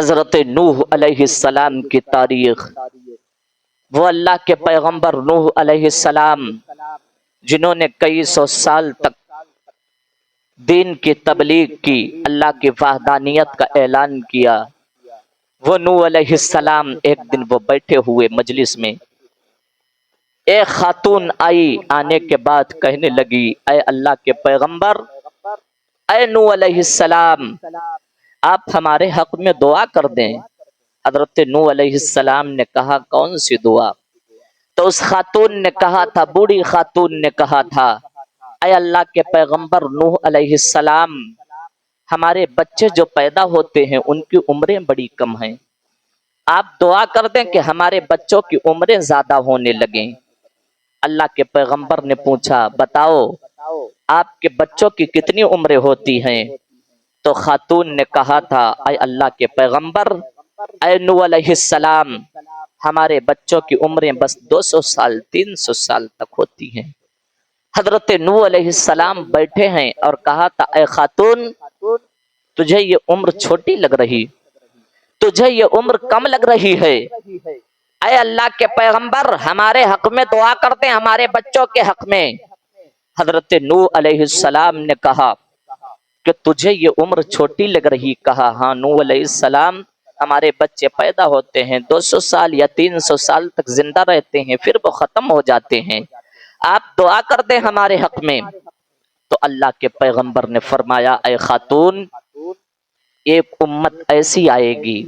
حضرت نوح علیہ السلام کی تاریخ۔ وہ اللہ کے پیغمبر نوح علیہ السلام جنہوں نے کئی سو سال تک دین کی تبلیغ کی، اللہ کی وحدانیت کا اعلان کیا۔ وہ نوح علیہ السلام ایک دن وہ بیٹھے ہوئے مجلس میں، ایک خاتون آئی، آنے کے بعد کہنے لگی، اے اللہ کے پیغمبر، اے نوح علیہ السلام، آپ ہمارے حق میں دعا کر دیں۔ حضرت نوح علیہ السلام نے کہا، کون سی دعا؟ تو اس خاتون نے کہا تھا، بوڑھی خاتون نے کہا تھا، اے اللہ کے پیغمبر نوح علیہ السلام، ہمارے بچے جو پیدا ہوتے ہیں ان کی عمریں بڑی کم ہیں، آپ دعا کر دیں کہ ہمارے بچوں کی عمریں زیادہ ہونے لگیں۔ اللہ کے پیغمبر نے پوچھا، بتاؤ آپ کے بچوں کی کتنی عمریں ہوتی ہیں؟ تو خاتون نے کہا تھا، اے اللہ کے پیغمبر، اے نوح علیہ السلام، ہمارے بچوں کی عمریں بس 200 سال 300 سال تک ہوتی ہیں۔ حضرت نوح علیہ السلام بیٹھے ہیں اور کہا تھا، اے خاتون، تجھے یہ عمر چھوٹی لگ رہی، تجھے یہ عمر کم لگ رہی ہے، اے اللہ کے پیغمبر ہمارے حق میں دعا کرتے ہیں، ہمارے بچوں کے حق میں۔ حضرت نوح علیہ السلام نے کہا کہ تجھے یہ عمر چھوٹی لگ رہی؟ کہا ہاں نوح علیہ السلام، ہمارے بچے پیدا ہوتے ہیں 200 سال یا 300 سال تک زندہ رہتے ہیں، پھر وہ ختم ہو جاتے ہیں، آپ دعا کر دیں ہمارے حق میں۔ تو اللہ کے پیغمبر نے فرمایا، اے خاتون، ایک امت ایسی آئے گی،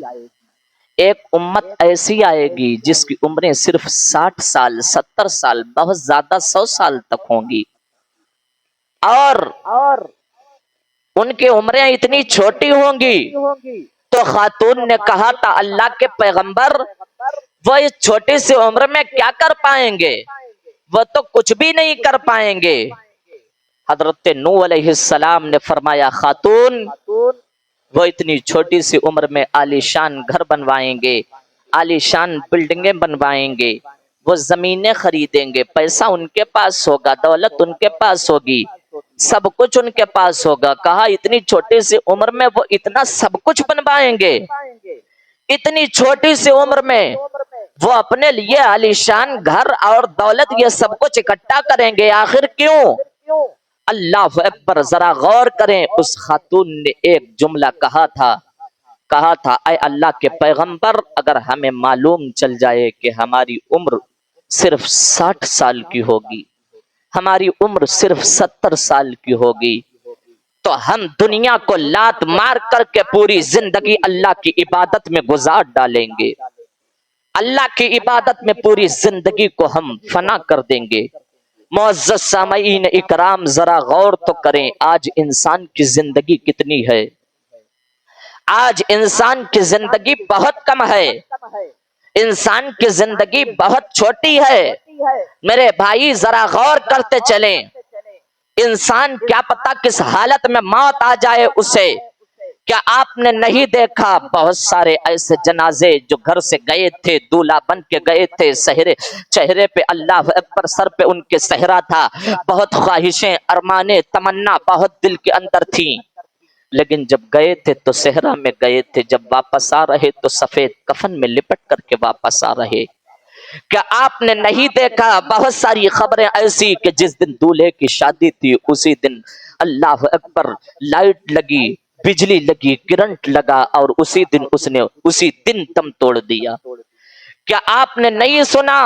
ایک امت ایسی آئے گی جس کی عمریں صرف 60 سال 70 سال، بہت زیادہ 100 سال تک ہوں گی، اور ان کی عمریں اتنی چھوٹی ہوں گی۔ تو خاتون نے کہا تھا، اللہ کے پیغمبر، وہ اس چھوٹی سی عمر میں کیا کر پائیں گے؟ وہ تو کچھ بھی نہیں کر پائیں گے۔ حضرت نوح علیہ السلام نے فرمایا، خاتون، وہ اتنی چھوٹی سی عمر میں عالی شان گھر بنوائیں گے، عالی شان بلڈنگیں بنوائیں گے، وہ زمینیں خریدیں گے، پیسہ ان کے پاس ہوگا، دولت ان کے پاس ہوگی، سب کچھ ان کے پاس ہوگا۔ کہا اتنی چھوٹی سی عمر میں وہ اتنا سب کچھ بنوائیں گے، اتنی چھوٹی سی عمر میں وہ اپنے لیے عالی شان گھر اور دولت یہ سب کچھ اکٹھا کریں گے، آخر کیوں؟ اللہ اکبر، ذرا غور کریں، اس خاتون نے ایک جملہ کہا تھا، اے اللہ کے پیغمبر، اگر ہمیں معلوم چل جائے کہ ہماری عمر صرف 60 سال کی ہوگی، ہماری عمر صرف 70 سال کی ہوگی، تو ہم دنیا کو لات مار کر کے پوری زندگی اللہ کی عبادت میں گزار ڈالیں گے، اللہ کی عبادت میں پوری زندگی کو ہم فنا کر دیں گے۔ معزز سامعین اکرام، ذرا غور تو کریں، آج انسان کی زندگی کتنی ہے؟ آج انسان کی زندگی بہت کم ہے، انسان کی زندگی بہت چھوٹی ہے۔ میرے بھائی ذرا غور کرتے چلیں، انسان کیا پتا کس حالت میں موت آ جائے اسے۔ کیا آپ نے نہیں دیکھا بہت سارے ایسے جنازے جو گھر سے گئے تھے، دولہا بن کے گئے تھے، چہرے پہ اللہ اکبر، سر پہ ان کے صحرا تھا، بہت خواہشیں، ارمانیں، تمنا بہت دل کے اندر تھیں، لیکن جب گئے تھے تو صحرا میں گئے تھے، جب واپس آ رہے تو سفید کفن میں لپٹ کر کے واپس آ رہے۔ کیا آپ نے نہیں دیکھا بہت ساری خبریں ایسی کہ جس دن دولہے کی شادی تھی اسی دن اللہ اکبر لائٹ لگی، بجلی لگی، کرنٹ لگا، اور اسی دن اس نے اسی دن دم توڑ دیا۔ کیا آپ نے نہیں سنا؟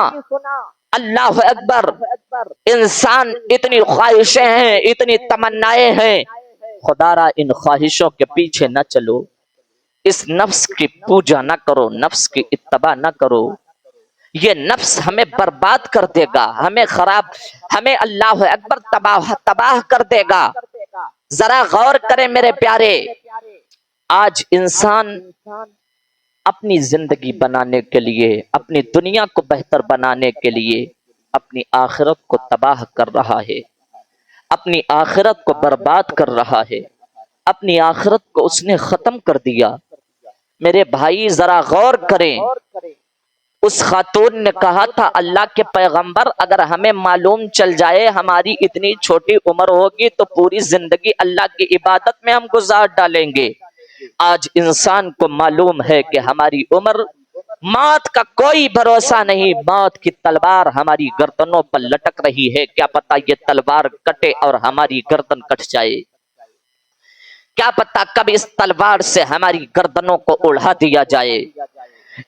اللہ اکبر، انسان اتنی خواہشیں ہیں، اتنی تمنائیں ہیں، خدا را ان خواہشوں کے پیچھے نہ چلو، اس نفس کی پوجا نہ کرو، نفس کی اتباع نہ کرو، یہ نفس ہمیں برباد کر دے گا، ہمیں اللہ اکبر تباہ کر دے گا۔ ذرا غور کریں میرے پیارے، آج انسان اپنی زندگی بنانے کے لیے، اپنی دنیا کو بہتر بنانے کے لیے اپنی آخرت کو تباہ کر رہا ہے، اپنی آخرت کو برباد کر رہا ہے، اپنی آخرت کو اس نے ختم کر دیا۔ میرے بھائی ذرا غور کریں، اس خاتون نے کہا تھا، اللہ کے پیغمبر، اگر ہمیں معلوم چل جائے ہماری اتنی چھوٹی عمر ہوگی تو پوری زندگی اللہ کی عبادت میں ہم گزار ڈالیں گے، آج انسان کو معلوم ہے کہ ہماری عمر، موت کا کوئی بھروسہ نہیں، موت کی تلوار ہماری گردنوں پر لٹک رہی ہے، کیا پتہ یہ تلوار کٹے اور ہماری گردن کٹ جائے، کیا پتہ کب اس تلوار سے ہماری گردنوں کو اڑا دیا جائے۔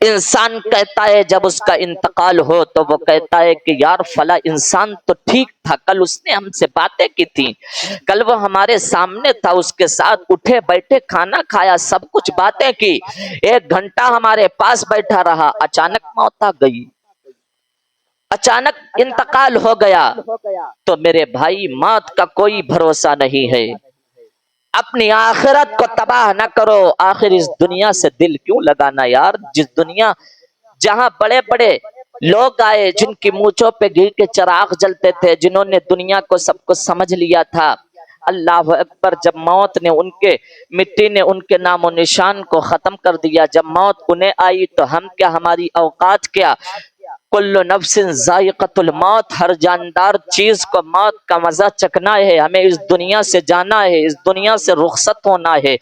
انسان کہتا ہے جب اس کا انتقال ہو تو وہ کہتا ہے کہ یار فلاں انسان تو ٹھیک تھا، کل اس نے ہم سے باتیں کی تھیں، کل وہ ہمارے سامنے تھا، اس کے ساتھ اٹھے بیٹھے کھانا کھایا، سب کچھ باتیں کی، 1 گھنٹہ ہمارے پاس بیٹھا رہا، اچانک موت آ گئی، اچانک انتقال ہو گیا۔ تو میرے بھائی موت کا کوئی بھروسہ نہیں ہے، اپنی آخرت کو تباہ نہ کرو، آخر اس دنیا سے دل کیوں لگانا یار، جس دنیا جہاں بڑے بڑے لوگ آئے جن کی مونچھوں پہ گھی کے چراغ جلتے تھے، جنہوں نے دنیا کو سب کو سمجھ لیا تھا، اللہ اکبر، جب موت نے ان کے مٹی نے ان کے نام و نشان کو ختم کر دیا، جب موت انہیں آئی تو ہم کیا، ہماری اوقات کیا، کل نفس ذائقۃ الموت، ہر جاندار چیز کو موت کا مزہ چکھنا ہے، ہمیں اس دنیا سے جانا ہے، اس دنیا سے رخصت ہونا ہے۔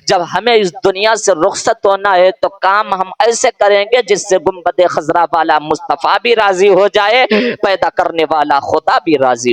جب ہمیں اس دنیا سے رخصت ہونا ہے تو کام ہم ایسے کریں گے جس سے گنبد خضرا والا مصطفیٰ بھی راضی ہو جائے، پیدا کرنے والا خدا بھی راضی ہو